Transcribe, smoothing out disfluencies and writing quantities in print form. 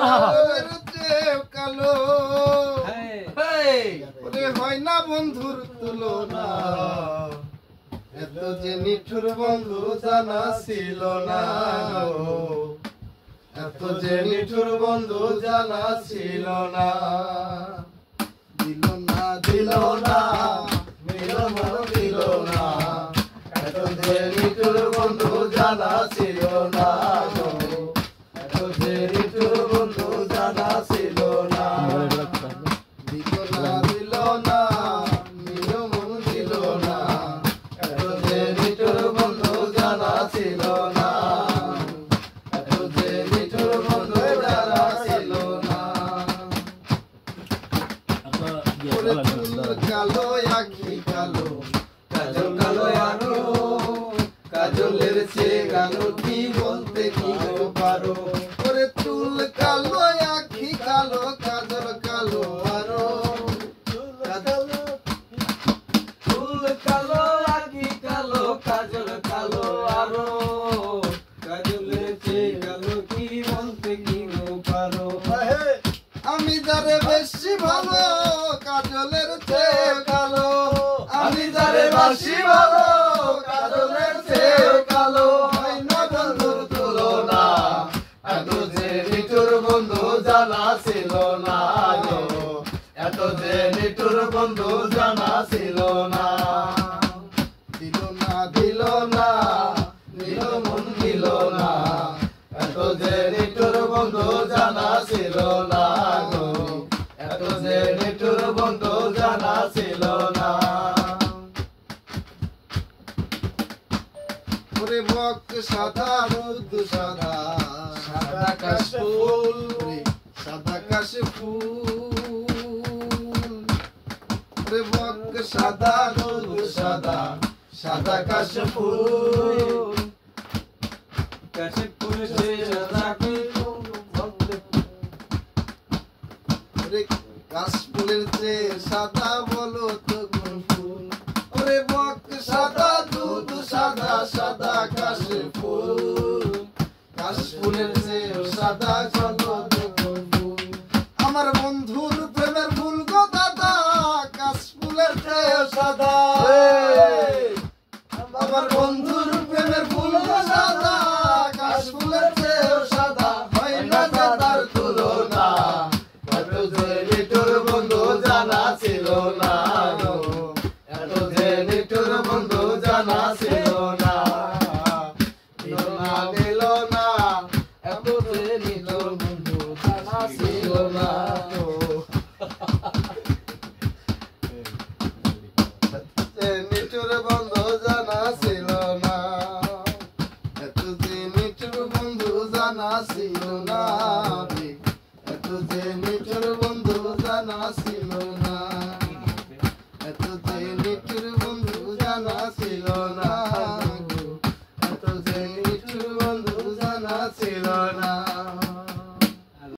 কাজলের চেয়েও কালো ওরে হয় না বন্ধুর তুলনা এত যে নিঠুর বন্ধু জানা ছিল না এত যে নিঠুর বন্ধু জানা ছিল না দিল না দিল না মিলন দিল না এত যে নিঠুর বন্ধু জানা ছিল না এত যে নিঠুর বন্ধু জানা ছিল না দিল না দিল না মিলন দিল না এত যে নিঠুর বন্ধু জানা ছিল না এত যে নিঠুর বন্ধু জানা ছিল না কালো আখি কালো কাজল কালো আনো কাজলের চেয়ে কালো কি বলতে কি পারো ওরে চুল কালো আখি কালো কাজল কালো আরো চুল কালো আখি কালো কাজল কালো আরো কাজলের চেয়ে কালো কি বলতে কি পারো আমি যারে বেশি ভালো কাজলের চেয়ে কালো আমি যারে বেশি ভালো কাজলের চেয়ে কালো হয় না বন্ধুর তুলনা এত যে নিঠুর বন্ধু জানা ছিল না এত যে নিঠুর বন্ধু জানা ছিল না দিল না দিল না দিল মন দিল না এত যে নিঠুর বন্ধু জানা ছিল না এত যে নিঠুর বন্ধু জানা ছিল না ওরে বক সাদা রুদ সাদা সাদা কাশফুল সাদা কাশফুল ওরে বক সাদা রুদ সাদা সাদা কাশফুল কাশফুল সে সাদা কাশফুলের চেয়ে সাদা বলো তো কোন ফুল ওরে বক সাদা দুধ সাদা সাদা কাশফুল কাশফুলের চেয়ে সাদা চলো তো কোন ফুল আমার বন্ধুর প্রেমের ফুল গো দাদা কাশফুলের চেয়ে সাদা আমার বন্ধুর প্রেমের ফুল গো সাদা কাশফুলের চেয়ে সাদা হয় না তার তুলনা এত যে নিঠুর বন্ধু জানা ছিল না এত যে নিঠুর বন্ধু জানা ছিল না দিল না দিল না এত যে নিঠুর বন্ধু জানা ছিল না নিঠুর